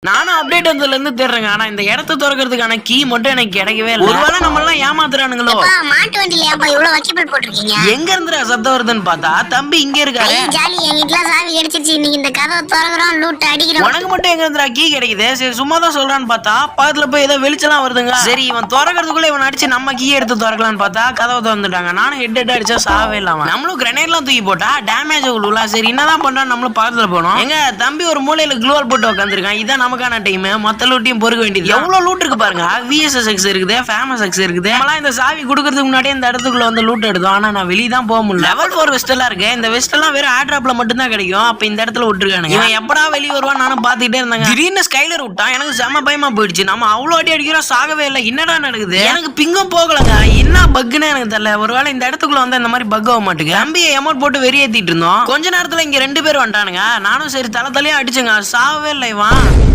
நானும் அப்டேட் வந்ததுல இருந்து தேடுறேங்க. ஆனா இந்த இடத்த திறக்கிறதுக்கான கீ மட்டும் எனக்கு கிடைக்கவே இல்ல. ஒருவேளை நம்ம எல்லாம் ஏமாத்துறானுங்களோ? மாட்டு வண்டியில ஏப்பா இவ்வளவு வைக்கபிள் போட்டிருக்கீங்க? எங்க இருந்துடா சத்தம் வருதுன்னு பார்த்தா தம்பி இங்க இருக்காரு. ஜாலி, என்கிட்டலாம் சாவி கிடைச்சிருச்சு. இன்னைக்கு இந்த கதவை திறக்கிறோம், லூட் அடிக்கிறோம். உனக்கு மட்டும் எங்க இருந்துடா கீ கிடைக்குது? சரி சும்மா தான் சொல்றான்னு பார்த்தா பக்கத்துல போய் ஏதோ வெளிச்சலாம் வருதுங்க. சரி இவன் திறக்கிறதுக்குள்ள இவன் அடிச்சு நம்ம கீ எடுத்து திறக்கலான்னு பார்த்தா கதவை திறந்துட்டாங்க. நானும் ஹெட் அடிச்சா சாவே இல்லாம நம்மளும் கிரனேட்லாம் தூக்கி போட்டா டேமேஜ் ஆகுல. சரி என்னதான் பண்றான்னு நம்மளும் பக்கத்துல போனோம். எங்க தம்பி ஒரு மூலையில க்ளூவால் போட்டு உட்காந்துருக்கான். இதான் நமக்கான டைம். மொத்த லூட்டையும் பொறுக்க வேண்டியது. எவ்வளவு லூட் இருக்கு பாருங்க. VSSX இருக்குது, ஃபேமஸ் எக்ஸ் இருக்குது. நம்மளாம் இந்த சாவி குடுக்கறதுக்கு முன்னாடியே இந்த இடத்துக்குள்ள வந்து லூட் எடுத்தோம். ஆனா நான் வெளிய தான் போக முடியல. லெவல் 4 வெஸ்ட் எல்லாம் இருக்கு. இந்த வெஸ்ட் எல்லாம் வேற ஏர் டிராப்ல மட்டும் தான் கிடைக்கும். அப்ப இந்த இடத்துல விட்டுருக்கானுங்க. இவன் எப்படா வெளிய வருவான் நானும் பாத்துக்கிட்டே இருந்தேங்க. திடீர்னு ஸ்கைலர் விட்டான். எனக்கு செம பயமா போயிடுச்சு. நம்ம அவ்வளோ அடி அடிக்கிறோம், சாகவே இல்லை. என்னடா நடக்குது? எனக்கு பிங்கும் போகலங்க. என்ன பக்குன்னு எனக்கு தெரியல. ஒருவேளை இந்த இடத்துக்குள்ள வந்து இந்த மாதிரி பக் ஆக மாட்டேங்க. தம்பியை எமௌண்ட் போட்டு வெறியேத்திட்டு இருந்தோம். கொஞ்ச நேரத்துல இங்க 2 பேர் வந்துட்டானுங்க. நானும் சரி தலை தலையா அடிச்சுங்க. சாகவே இல்லை இவன்.